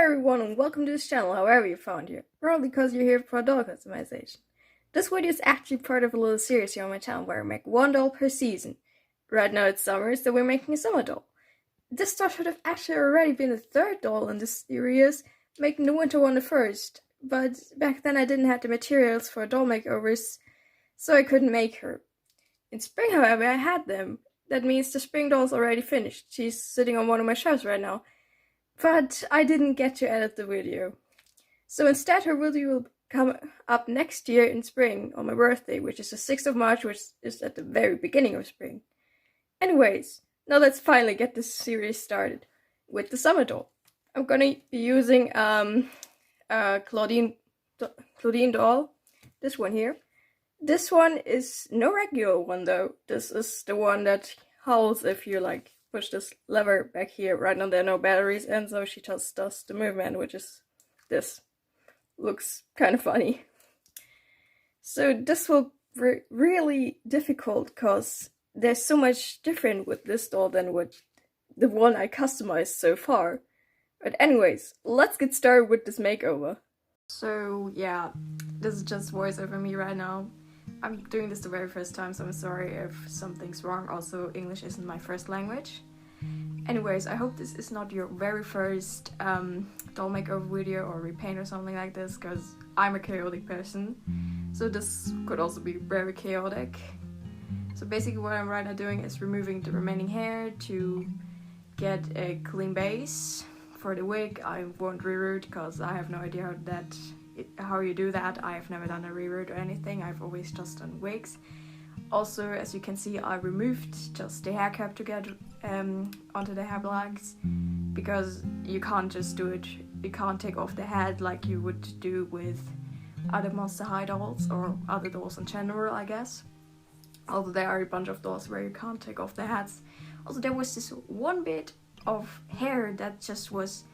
everyone and welcome to this channel, however you found here. Probably because you're here for doll customization. This video is actually part of a little series here on my channel where I make one doll per season. Right now it's summer, so we're making a summer doll. This doll should have actually already been the third doll in this series, making the winter one the first. But back then I didn't have the materials for doll makeovers, so I couldn't make her. In spring, however, I had them. That means the spring doll's already finished. She's sitting on one of my shelves right now. But I didn't get to edit the video. So instead her video will come up next year in spring on my birthday, which is the 6th of March, which is at the very beginning of spring. Anyways, now let's finally get this series started with the summer doll. I'm gonna be using Claudine doll, this one here. This one is no regular one though. This is the one that howls if you push this lever back here. Right now there are no batteries, and so she just does the movement, which is this. Looks kind of funny. So this will be really difficult because there's so much different with this doll than with the one I customized so far. But anyways, let's get started with this makeover. So yeah, this is just voiceover me right now. I'm doing this the very first time, so I'm sorry if something's wrong. Also, English isn't my first language. Anyways, I hope this is not your very first doll makeover video or repaint or something like this, because I'm a chaotic person. So this could also be very chaotic. So basically what I'm right now doing is removing the remaining hair to get a clean base. For the wig, I won't reroute because I have no idea how you do that. I have never done a reroute or anything. I've always just done wigs. Also, as you can see, I removed just the hair cap to get onto the hair blacks, because you can't just do it. You can't take off the head like you would do with other Monster High dolls or other dolls in general, I guess. Although there are a bunch of dolls where you can't take off the heads. Also, there was this one bit of hair that just was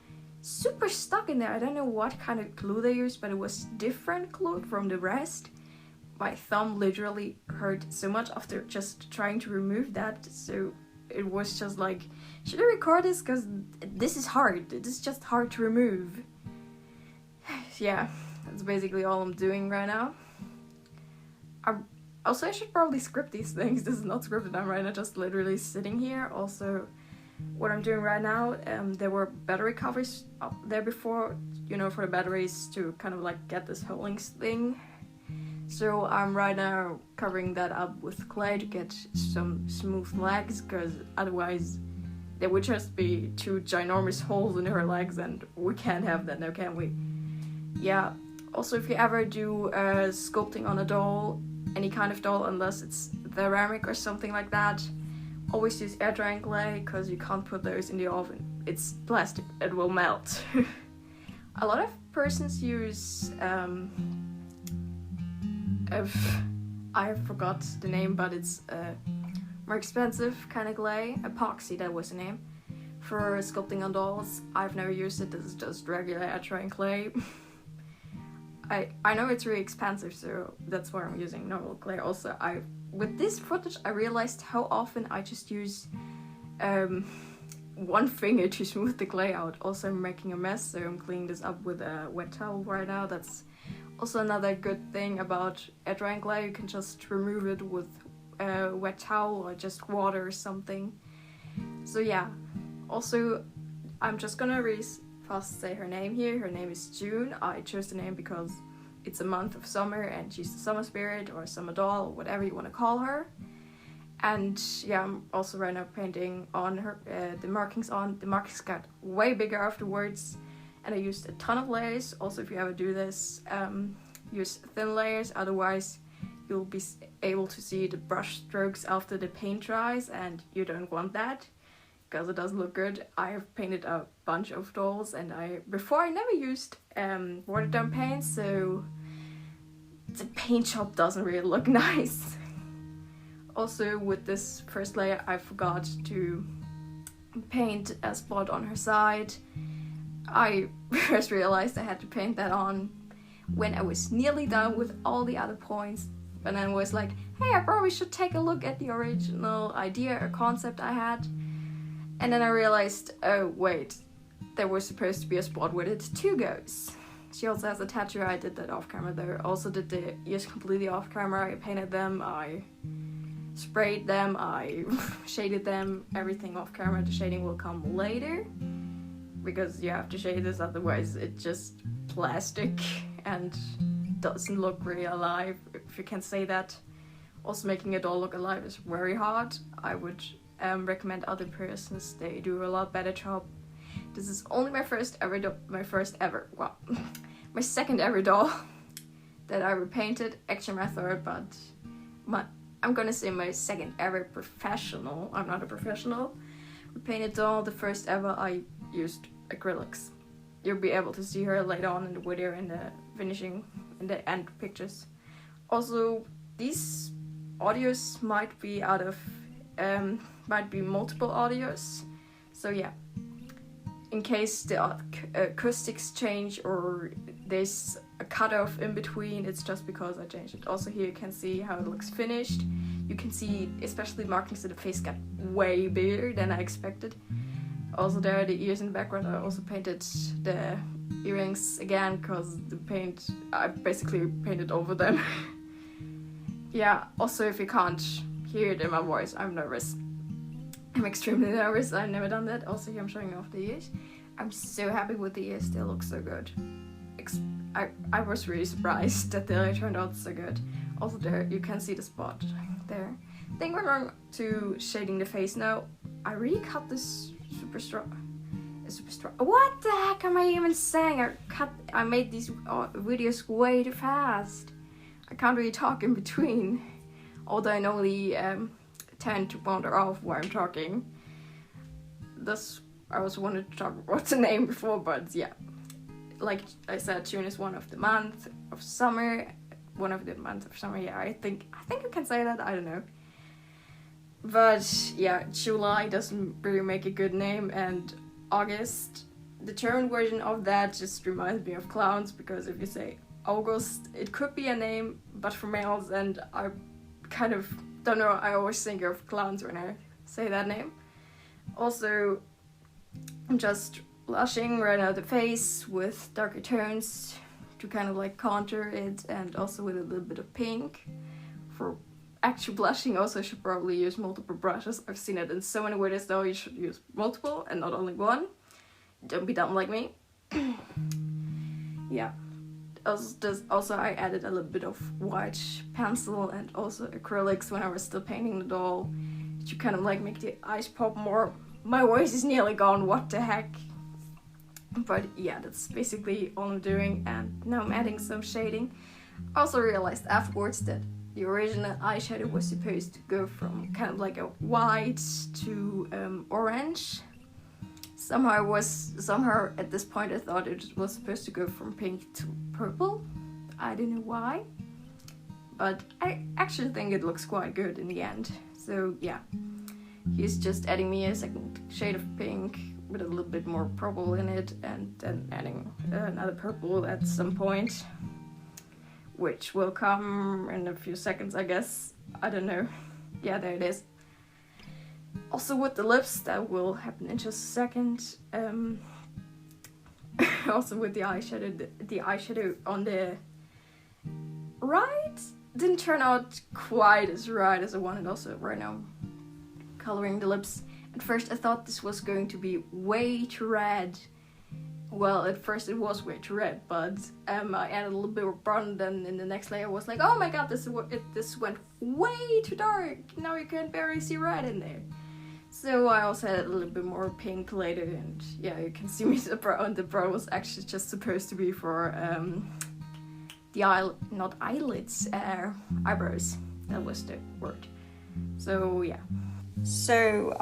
super stuck in there. I don't know what kind of glue they used, but it was different glue from the rest. My thumb literally hurt so much after just trying to remove that, so it was just like, should I record this? Because this is hard. This is just hard to remove. Yeah, that's basically all I'm doing right now. Also, I should probably script these things. This is not scripted. I'm right now just literally sitting here. Also, what I'm doing right now, there were battery covers up there before, you know, for the batteries to kind of like get this holding thing. So I'm right now covering that up with clay to get some smooth legs, because otherwise there would just be two ginormous holes in her legs, and we can't have that now, can we? Yeah, also if you ever do sculpting on a doll, any kind of doll, unless it's ceramic or something like that, always use air drying clay, because you can't put those in the oven. It's plastic, it will melt. A lot of persons use I forgot the name, but it's more expensive kind of clay. Epoxy, that was the name, for sculpting on dolls. I've never used it. This is just regular air drying clay. I know it's really expensive, so that's why I'm using normal clay. Also, with this footage I realized how often I just use one finger to smooth the clay out. Also, I'm making a mess, so I'm cleaning this up with a wet towel right now. That's also another good thing about air drying clay. You can just remove it with a wet towel or just water or something. So yeah, also I'm just gonna really fast say her name here. Her name is June. I chose the name because it's a month of summer and she's the summer spirit or summer doll, or whatever you want to call her. And yeah, I'm also right now painting on her the markings on. The markings got way bigger afterwards, and I used a ton of layers. Also, if you ever do this, use thin layers, otherwise you'll be able to see the brush strokes after the paint dries, and you don't want that, because it doesn't look good. I have painted a bunch of dolls, and before I never used watered down paint, so the paint job doesn't really look nice. Also, with this first layer, I forgot to paint a spot on her side. I first realized I had to paint that on when I was nearly done with all the other points, and then was like, hey, I probably should take a look at the original idea or concept I had. And then I realized, oh wait, there was supposed to be a spot with it two goes. She also has a tattoo. I did that off camera though. Also did the ears completely off camera. I painted them, I sprayed them, I shaded them, everything off camera. The shading will come later because you have to shade this, otherwise it's just plastic and doesn't look really alive, if you can say that. Also, making a doll look alive is very hard. I would recommend other persons, they do a lot better job. This is only my second ever doll that I repainted. Actually my third, but I'm gonna say my second ever professional. I'm not a professional repainted doll. The first ever I used acrylics. You'll be able to see her later on in the video in the finishing, in the end pictures. Also, these audios might be might be multiple audios. So yeah, in case the acoustics change or there's a cutoff in between, it's just because I changed it. Also here you can see how it looks finished. You can see especially markings that the face got way bigger than I expected. Also there are the ears in the background. I also painted the earrings again because the paint, I basically painted over them. Yeah, also if you can't hear it in my voice, I'm nervous. I'm extremely nervous. I've never done that. Also here I'm showing off the ears. I'm so happy with the ears, they look so good. I was really surprised that they turned out so good. Also there you can see the spot there. Then going on to shading the face now. I really cut this super strong. What the heck am I even saying? I made these videos way too fast. I can't really talk in between, although I normally tend to wander off while I'm talking. Thus, I also wanted to talk about the name before, but yeah. Like I said, June is one of the months of summer. One of the months of summer, yeah, I think you can say that, I don't know. But yeah, July doesn't really make a good name, and August, the German version of that just reminds me of clowns, because if you say August, it could be a name, but for males, and I kind of don't know, I always think of clowns when I say that name. Also, I'm just blushing right out the face with darker tones to kind of like contour it, and also with a little bit of pink. For actual blushing, also I should probably use multiple brushes. I've seen it in so many videos though, you should use multiple and not only one. Don't be dumb like me. Yeah. Also I added a little bit of white pencil and also acrylics when I was still painting the doll to kind of like make the eyes pop more. My voice is nearly gone, what the heck. But yeah, that's basically all I'm doing, and now I'm adding some shading. I also realized afterwards that the original eyeshadow was supposed to go from kind of like a white to orange. Somehow at this point I thought it was supposed to go from pink to purple. I don't know why, but I actually think it looks quite good in the end. So yeah, he's just adding me a second shade of pink with a little bit more purple in it, and then adding another purple at some point, which will come in a few seconds, I guess. I don't know. Yeah, there it is. Also with the lips, that will happen in just a second. Also with the eyeshadow on the right didn't turn out quite as right as I wanted. Also right now coloring the lips. At first I thought this was going to be way too red. Well, at first it was way too red, but I added a little bit of brown, then in the next layer I was like, oh my god, this went way too dark. Now you can barely see red in there. So I also added a little bit more pink later, and yeah, you can see me the brown. The brown was actually just supposed to be for the eyebrows. That was the word. So yeah. So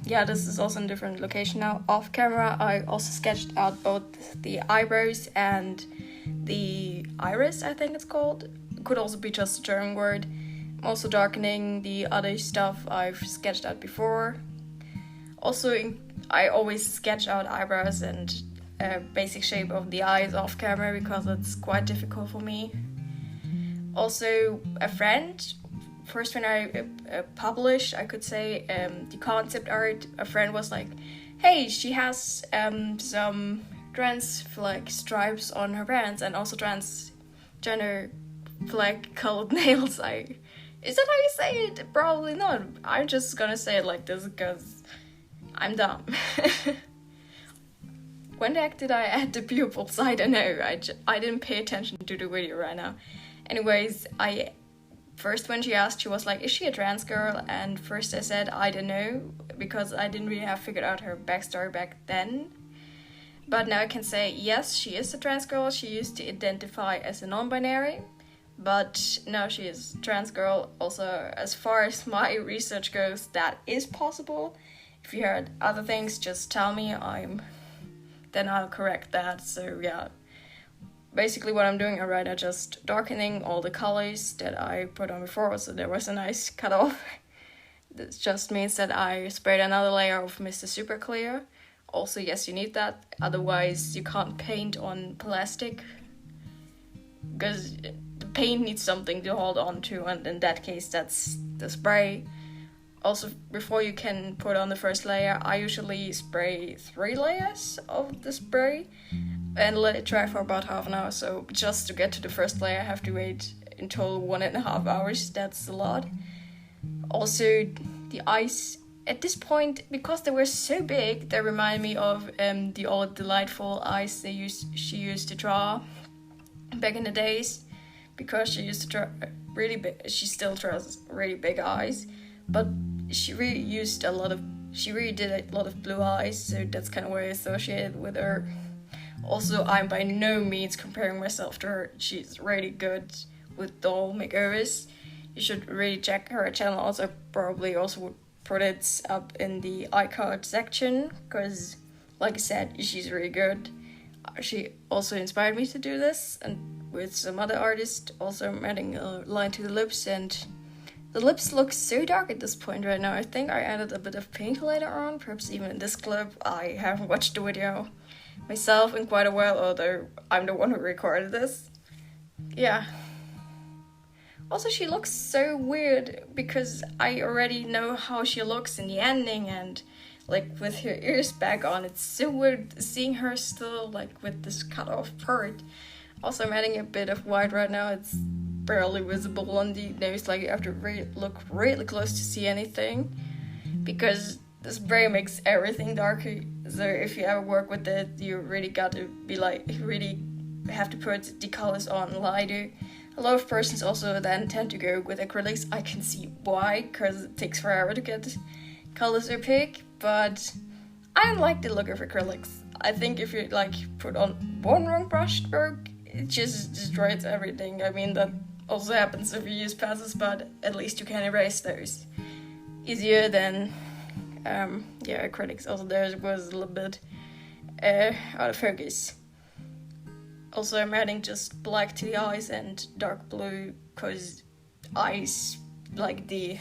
yeah, this is also in a different location now. Off camera I also sketched out both the eyebrows and the iris, I think it's called. It could also be just a German word. I'm also darkening the other stuff I've sketched out before. Also I always sketch out eyebrows and basic shape of the eyes off camera because it's quite difficult for me. Also a friend, first when I published, I could say, the concept art, a friend was like, hey, she has some trans flag stripes on her pants and also transgender flag colored nails. Is that how you say it? Probably not. I'm just gonna say it like this because I'm dumb. When the heck did I add the pupils? I don't know. I didn't pay attention to the video right now. Anyways, first when she asked, she was like, is she a trans girl? And first I said, I don't know, because I didn't really have figured out her backstory back then. But now I can say, yes, she is a trans girl. She used to identify as a non-binary, but now she is a trans girl. Also, as far as my research goes, that is possible. If you heard other things, just tell me, then I'll correct that. So yeah, basically what I'm doing right now, just darkening all the colors that I put on before, so there was a nice cutoff. This just means that I sprayed another layer of Mr. Super Clear. Also, yes, you need that, otherwise you can't paint on plastic, because the paint needs something to hold on to, and in that case that's the spray. Also, before you can put on the first layer, I usually spray 3 layers of the spray and let it dry for about half an hour. So just to get to the first layer, I have to wait in total 1.5 hours. That's a lot. Also, the eyes at this point, because they were so big, they remind me of the old delightful eyes she used to draw back in the days, because she used to draw really big. She still draws really big eyes, but she really did a lot of blue eyes, so that's kind of what I associated with her. Also, I'm by no means comparing myself to her. She's really good with doll makeovers. You should really check her channel. Also, probably also would put it up in the iCard section, because like I said, she's really good. She also inspired me to do this, and with some other artists. Also, I'm adding a line to the lips, and the lips look so dark at this point right now. I think I added a bit of pink later on, perhaps even in this clip. I haven't watched the video myself in quite a while, although I'm the one who recorded this. Yeah. Also, she looks so weird, because I already know how she looks in the ending, and like with her ears back on, it's so weird seeing her still like with this cut off part. Also, I'm adding a bit of white right now. It's barely visible on the nose, like you have to look really close to see anything, because the spray makes everything darker. So if you ever work with it, you really got to be like, really have to put the colors on lighter. A lot of persons also then tend to go with acrylics. I can see why, because it takes forever to get colors opaque, but I don't like the look of acrylics. I think if you like put on one wrong brush stroke, it just destroys everything. I mean, that also happens if you use passes, but at least you can erase those easier than acrylics. Also, theirs was a little bit out of focus. Also, I'm adding just black to the eyes and dark blue, because eyes, like the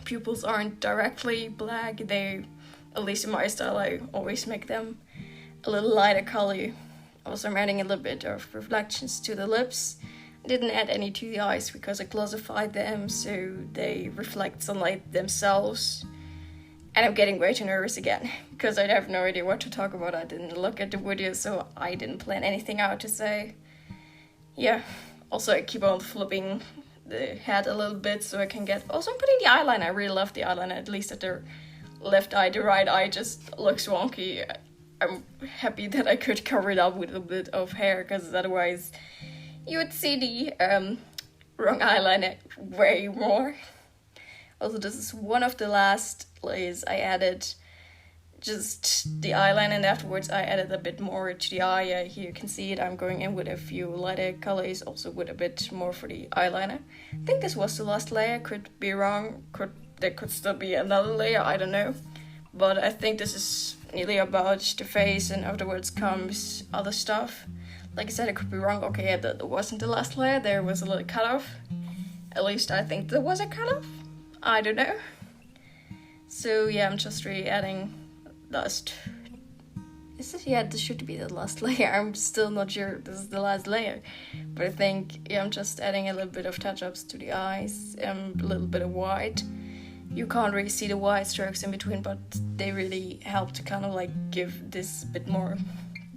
pupils aren't directly black. They, at least in my style, I always make them a little lighter color. Also, I'm adding a little bit of reflections to the lips. I didn't add any to the eyes because I glossified them so they reflect sunlight themselves. And I'm getting way too nervous again, because I have no idea what to talk about. I didn't look at the video, so I didn't plan anything out to say. Yeah, also I keep on flipping the head a little bit so I can get... Also, I'm putting the eyeliner. I really love the eyeliner, at least at the left eye. The right eye just looks wonky. I'm happy that I could cover it up with a bit of hair, because otherwise you would see the wrong eyeliner way more. Also, this is one of the last layers. I added just the eyeliner, and afterwards I added a bit more to the eye. Here you can see it. I'm going in with a few lighter colors, also with a bit more for the eyeliner. I think this was the last layer. Could be wrong. There could still be another layer. I don't know. But I think this is nearly about the face, and afterwards comes other stuff. Like I said, I could be wrong. Okay, yeah, that wasn't the last layer. There was a little cutoff. At least I think there was a cutoff. I don't know. So yeah, I'm just really adding last. Is it? Yeah, this should be the last layer. I'm still not sure this is the last layer. But I think, yeah, I'm just adding a little bit of touch-ups to the eyes, a little bit of white. you can't really see the white strokes in between, but they really help to kind of like give this bit more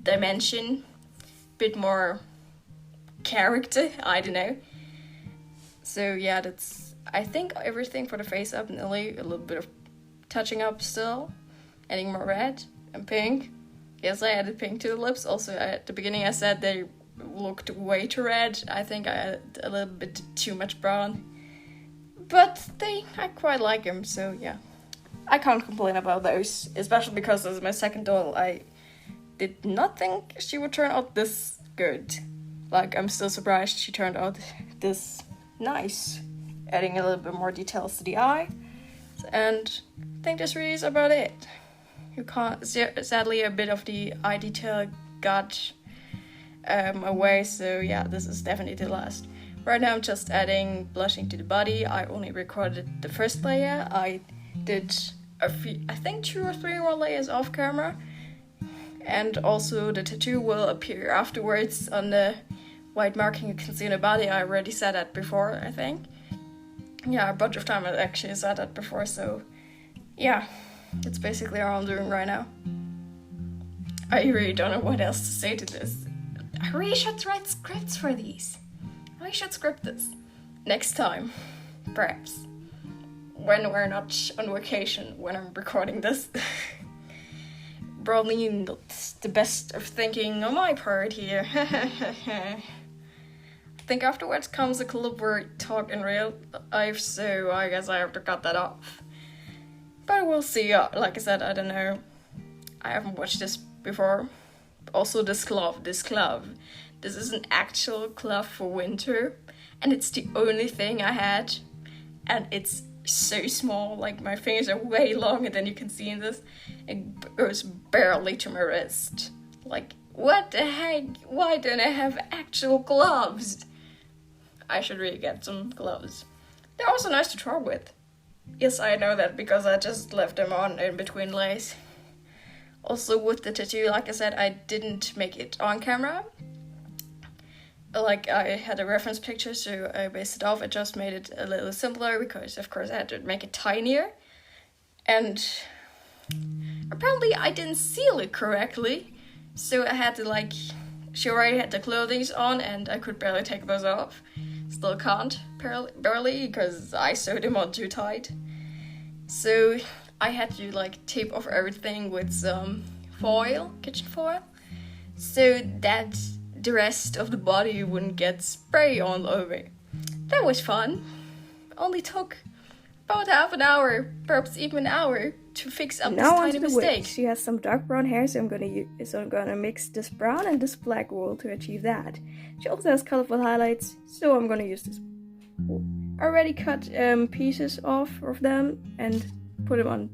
dimension, bit more character, I don't know. So yeah, that's, I think, everything for the face up. Nearly a little bit of touching up still, adding more red and pink. Yes, I added pink to the lips. Also, at the beginning I said they looked way too red. I think I added a little bit too much brown. But I quite like them, so yeah. I can't complain about those, especially because as my second doll, I did not think she would turn out this good. Like, I'm still surprised she turned out this nice, adding a little bit more details to the eye. And I think this really is about it. You can't, sadly, a bit of the eye detail got away, so yeah, this is definitely the last. Right now I'm just adding blushing to the body. I only recorded the first layer. I did a few, I think 2 or 3 more layers off camera. And also the tattoo will appear afterwards on the white marking you can see on the body. I already said that before, I think. Yeah, a bunch of time I actually said that before, so yeah, it's basically all I'm doing right now. I really don't know what else to say to this. I really should write scripts for these. I should script this. Next time, perhaps. When we're not on vacation, when I'm recording this. Probably not the best of thinking on my part here. I think afterwards comes a clip where I talk in real life, so I guess I have to cut that off. But we'll see. Like I said, I don't know. I haven't watched this before. Also, this glove. This is an actual glove for winter, and it's the only thing I had, and it's so small. Like, my fingers are way longer than you can see in this. It goes barely to my wrist. Like, what the heck? Why don't I have actual gloves? I should really get some gloves. They're also nice to draw with. Yes, I know that because I just left them on in between lays. Also, with the tattoo, like I said, I didn't make it on camera. Like, I had a reference picture, so I based it off. I just made it a little simpler because, of course, I had to make it tinier. And apparently I didn't seal it correctly, so I had to, like, she already had the clothing on and I could barely take those off. Still can't, barely, because I sewed them on too tight. So I had to, like, tape off everything with some foil, kitchen foil, so that the rest of the body wouldn't get spray all over. That was fun. Only took about half an hour, perhaps even an hour, to fix up this tiny mistake. She has some dark brown hair, so I'm gonna mix this brown and this black wool to achieve that. She also has colorful highlights, so I'm gonna use this wool. I already cut pieces off of them and put them on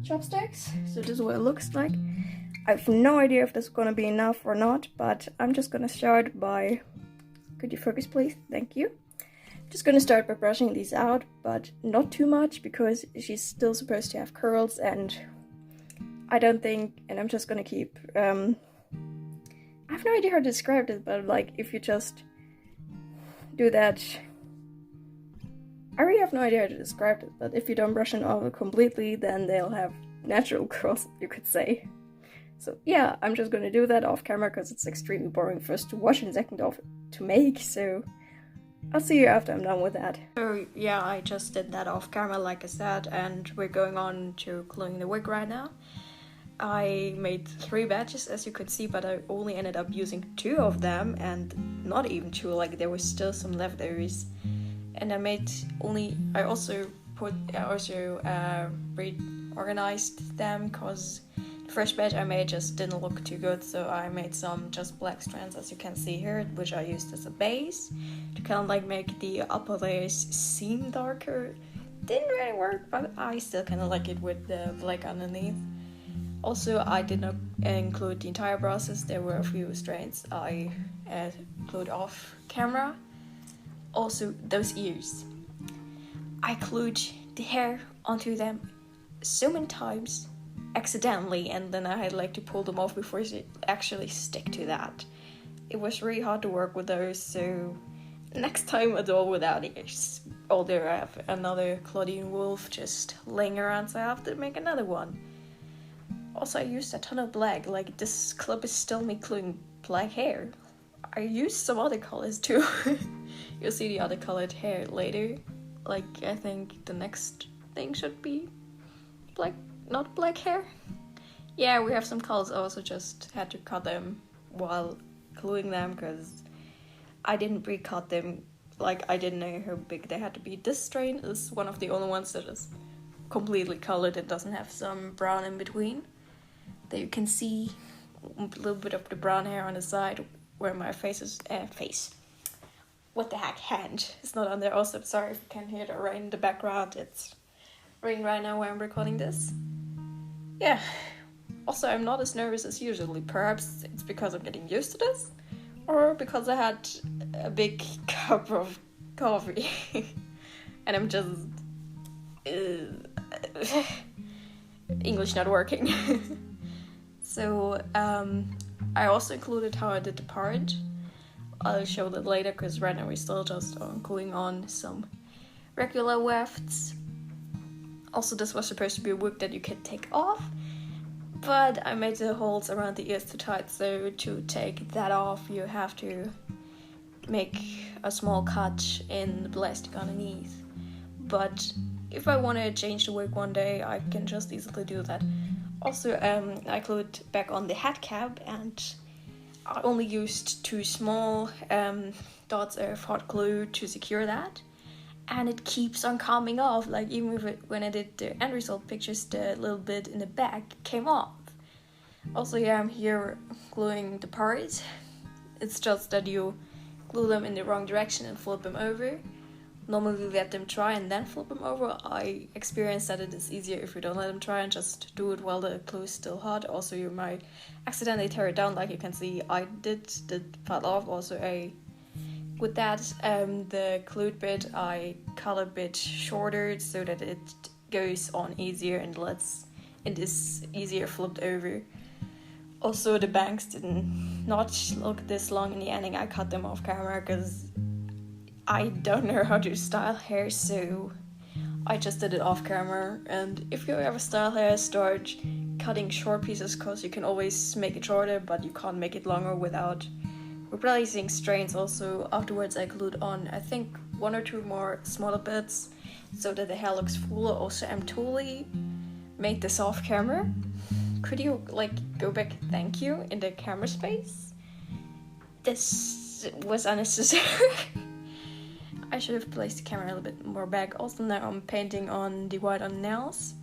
chopsticks, so this is what it looks like. I have no idea if this is gonna be enough or not, but I'm just gonna start by, could you focus please? Thank you. Just gonna start by brushing these out, but not too much because she's still supposed to have curls, and I don't think, and I'm just gonna keep, I have no idea how to describe it, but like if you just do that, I really have no idea how to describe it, but if you don't brush them over completely, then they'll have natural curls, you could say. So yeah, I'm just gonna do that off camera because it's extremely boring first to watch and second off to make, so I'll see you after I'm done with that. So yeah, I just did that off camera like I said, and we're going on to gluing the wig right now. I made 3 batches as you could see, but I only ended up using 2 of them, and not even 2, like there was still some leftovers. And I also reorganized them because the first batch I made just didn't look too good, so I made some just black strands as you can see here, which I used as a base to kind of like make the upper layers seem darker. Didn't really work, but I still kind of like it with the black underneath. Also, I did not include the entire process. There were a few strands I glued off camera. Also, those ears. I glued the hair onto them so many times accidentally, and then I had like to pull them off before they actually stick to that. It was really hard to work with those, so Next time a doll without ears. Although I have another Claudine Wolf just laying around, so I have to make another one. Also, I used a ton of black, like this clip is still me gluing black hair. I used some other colors too. You'll see the other colored hair later. Like, I think the next thing should be black, not black hair. Yeah, we have some colors. I also just had to cut them while gluing them because I didn't pre-cut them. Like, I didn't know how big they had to be. This strain is one of the only ones that is completely colored. It doesn't have some brown in between. There you can see a little bit of the brown hair on the side where my face is, what the heck, hand is not on there. Also, sorry if you can hear the rain in the background. It's raining right now where I'm recording this. Yeah. Also, I'm not as nervous as usually. Perhaps it's because I'm getting used to this, or because I had a big cup of coffee and I'm just English not working. So I also included how I did the part. I'll show that later because right now we're still just gluing on some regular wefts. Also, this was supposed to be a wig that you could take off, but I made the holes around the ears too tight, so to take that off you have to make a small cut in the plastic underneath. But if I want to change the wig one day, I can just easily do that. Also, I glued back on the head cap, and I only used 2 small dots of hot glue to secure that, and it keeps on coming off. Like, even when I did the end result pictures, the little bit in the back came off. Also, yeah, I'm here gluing the parts. It's just that you glue them in the wrong direction and flip them over. Normally let them dry and then flip them over. I experienced that it is easier if you don't let them dry and just do it while the glue is still hot. Also, you might accidentally tear it down, like you can see I did fall off. Also, with that, the glued bit I cut a bit shorter so that it goes on easier and it is easier flipped over. Also, the bangs did not look this long in the ending. I cut them off camera because I don't know how to style hair, so I just did it off camera. And if you ever style hair, start cutting short pieces because you can always make it shorter, but you can't make it longer without replacing strains. Also, afterwards I glued on, I think, 1 or 2 more smaller bits so that the hair looks fuller. Also, I'm totally made this off camera. Could you, go back, thank you, in the camera space? This was unnecessary. I should have placed the camera a little bit more back. Also, now I'm painting on the white on nails.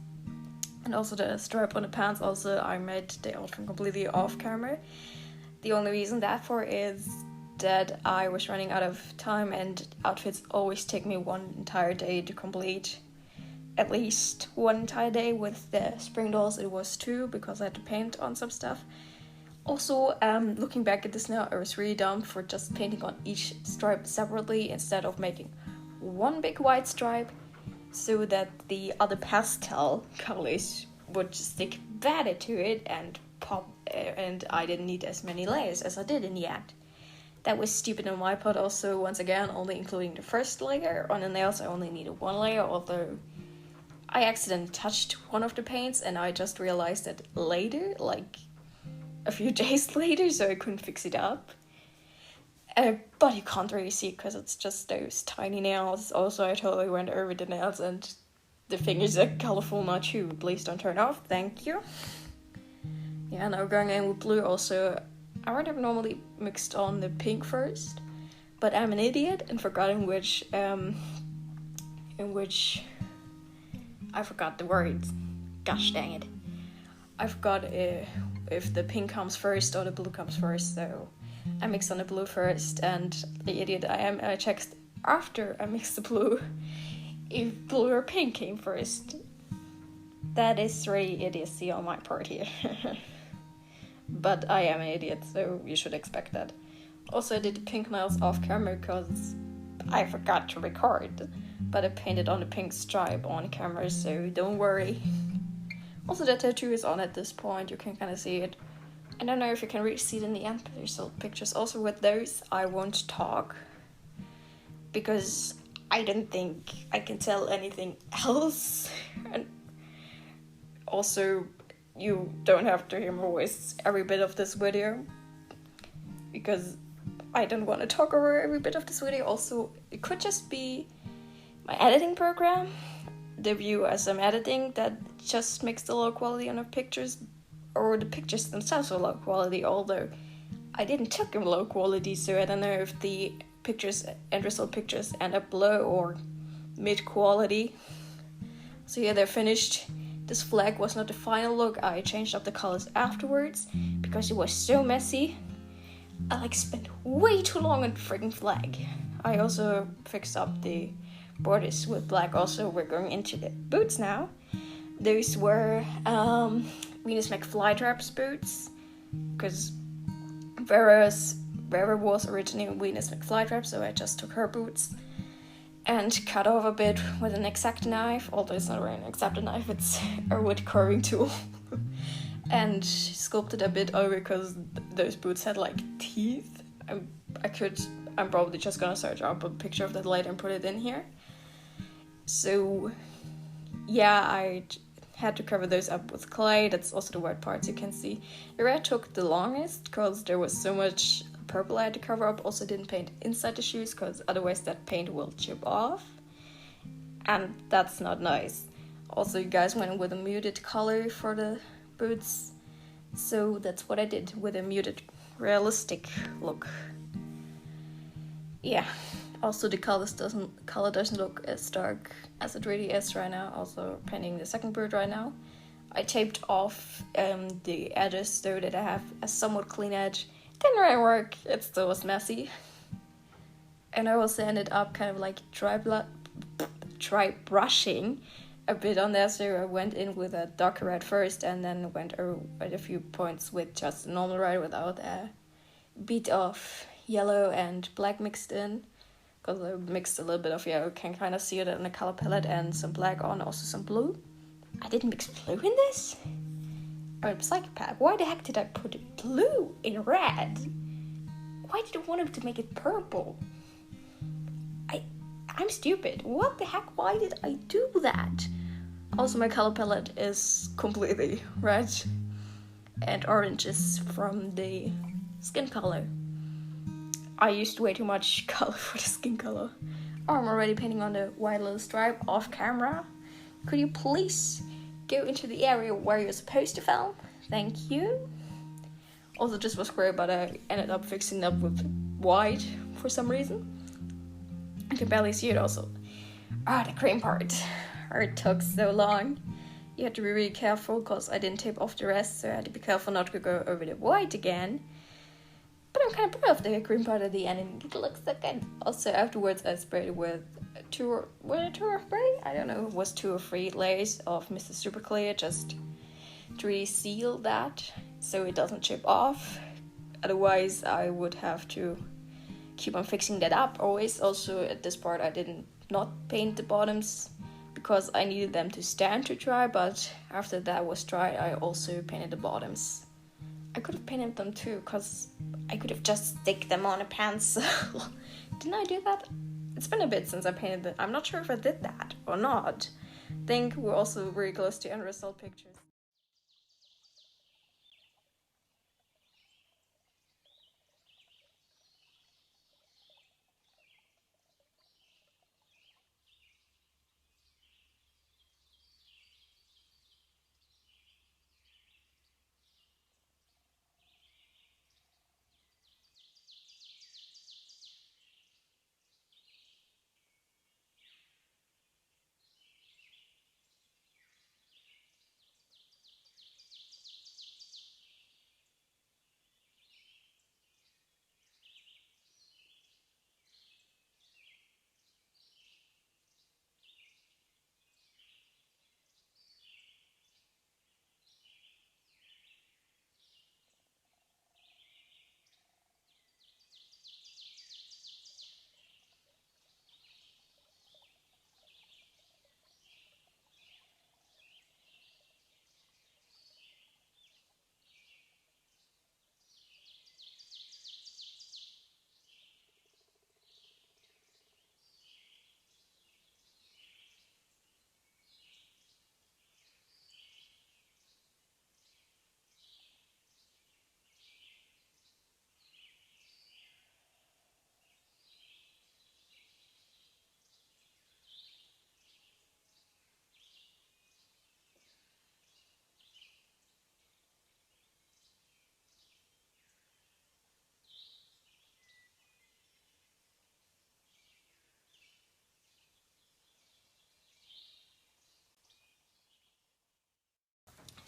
And also the stripe on the pants. Also, I made the outfit completely off camera. The only reason that for is that I was running out of time, and outfits always take me 1 entire day to complete. At least 1 entire day. With the spring dolls it was 2 because I had to paint on some stuff. Also, looking back at this now, I was really dumb for just painting on each stripe separately instead of making 1 big white stripe so that the other pastel colors would stick better to it and pop, and I didn't need as many layers as I did in the end. That was stupid on my part. Also, once again, only including the first layer. On the nails I only needed 1 layer, although I accidentally touched one of the paints and I just realized that later, like a few days later, so I couldn't fix it up. But you can't really see because it's just those tiny nails. Also, I totally went over the nails and the fingers are colorful now too. Please don't turn off, thank you. Yeah, now going in with blue. Also, I would have normally mixed on the pink first, but I'm an idiot and forgot in which I forgot the words. Gosh dang it. I forgot if the pink comes first or the blue comes first, so I mixed on the blue first, and the idiot I am, I checked after I mixed the blue if blue or pink came first. That is really idiocy on my part here. But I am an idiot, so you should expect that. Also, I did the pink nails off camera because I forgot to record, but I painted on the pink stripe on camera, so don't worry. Also, the tattoo is on at this point, you can kind of see it. I don't know if you can really see it in the end result pictures. Also, with those, I won't talk. because I don't think I can tell anything else. And also, you don't have to hear my voice every bit of this video, because I don't want to talk over every bit of this video. Also, it could just be my editing program, the view as I'm editing, that just makes the low quality on the pictures, or the pictures themselves are low quality, although I didn't took in low quality, so I don't know if the pictures, end result pictures, end up low or mid quality. So yeah, they're finished. This flag was not the final look. I changed up the colors afterwards because it was so messy. I spent way too long on the friggin' flag. I also fixed up the borders with black. Also, we're going into the boots now. Those were Venus McFlytrap's boots, because Vera was originally Venus McFlytrap, so I just took her boots and cut off a bit with an X-Acto knife, although it's not really an X-Acto knife, it's a wood carving tool. And sculpted a bit over because those boots had teeth. I'm probably just gonna search up a picture of that later and put it in here. So yeah, I had to cover those up with clay. That's also the white parts you can see. The red took the longest because there was so much purple I had to cover up. Also didn't paint inside the shoes because otherwise that paint will chip off, and that's not nice. Also, you guys went with a muted color for the boots, so that's what I did with a muted realistic look. Yeah, also the color doesn't look as dark as it really is right now. Also painting the second boot right now. I taped off the edges so that I have a somewhat clean edge. Didn't really work, it still was messy. And I also ended up kind of dry brushing a bit on there, so I went in with a darker red first and then went over at a few points with just a normal red without a bit of yellow and black mixed in, because I mixed a little bit of yellow, can kind of see it in the color palette, and some black on, also some blue. I didn't mix blue in this? I'm a psychopath. Why the heck did I put blue in red? Why did I want him to make it purple? I'm stupid. What the heck? Why did I do that? Also, my color palette is completely red, and orange is from the skin color. I used way too much color for the skin color. Oh, I'm already painting on the white little stripe off camera. Could you please go into the area where you're supposed to film? Thank you. Also, this was great, but I ended up fixing it up with white for some reason. I can barely see it also. The cream part. It took so long. You had to be really careful because I didn't tape off the rest, so I had to be careful not to go over the white again. But I'm kind of proud of the cream part at the end, and it looks so good. Also, afterwards, I sprayed it with two or three? I don't know, it was 2 or 3 layers of Mr. Super Clear, just to really seal that so it doesn't chip off. Otherwise, I would have to keep on fixing that up always. Also, at this part, I didn't not paint the bottoms because I needed them to stand to dry, but after that was dry, I also painted the bottoms. I could have painted them too, because I could have just stick them on a pencil. Didn't I do that? It's been a bit since I painted it. I'm not sure if I did that or not. I think we're also very close to end result pictures.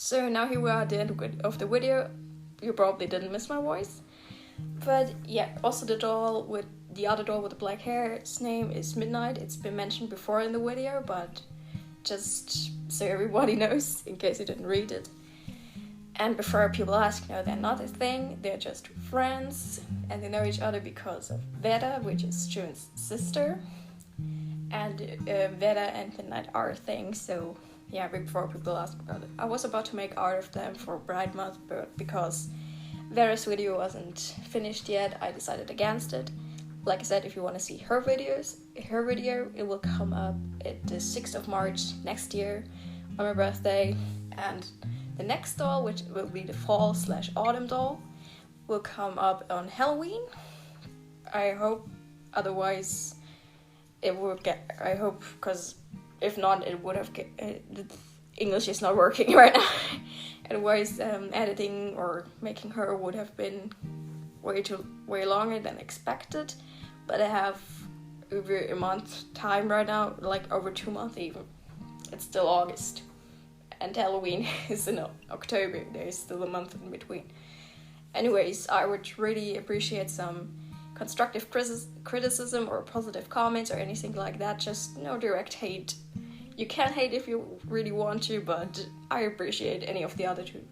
So now here we are at the end of the video. You probably didn't miss my voice. But yeah, also the doll with the other doll with the black hair, its name is Midnight. It's been mentioned before in the video, but just so everybody knows, in case you didn't read it. And before people ask, no, they're not a thing, they're just friends, and they know each other because of Veda, which is June's sister. And Veda and Midnight are a thing, so yeah, before people ask about it. I was about to make art of them for Bride Month, but because Vera's video wasn't finished yet, I decided against it. Like I said, if you want to see her video, it will come up at the 6th of March next year on my birthday. And the next doll, which will be the fall/autumn doll, will come up on Halloween. I hope, otherwise it will get, I hope, because if not, it would have, English is not working right now. Otherwise, editing or making her would have been way longer than expected. But I have over a month time right now, like over 2 months even. It's still August. And Halloween is in October. There's still a month in between. Anyways, I would really appreciate some constructive criticism or positive comments or anything like that. Just no direct hate. You can hate if you really want to, but I appreciate any of the other two.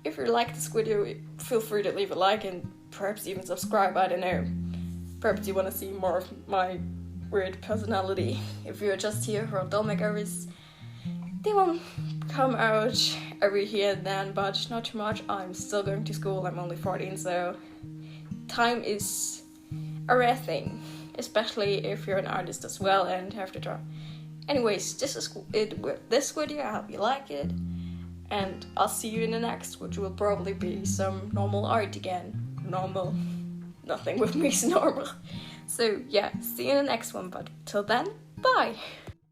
If you like this video, feel free to leave a like and perhaps even subscribe, I don't know. Perhaps you want to see more of my weird personality. If you're just here for doll makeovers, they will come out every here and then, but not too much. I'm still going to school, I'm only 14, so time is a rare thing, especially if you're an artist as well and have to draw. Anyways, this is it with this video. I hope you like it, and I'll see you in the next, which will probably be some normal art again. Normal. Nothing with me is normal. So yeah, see you in the next one, but till then, bye!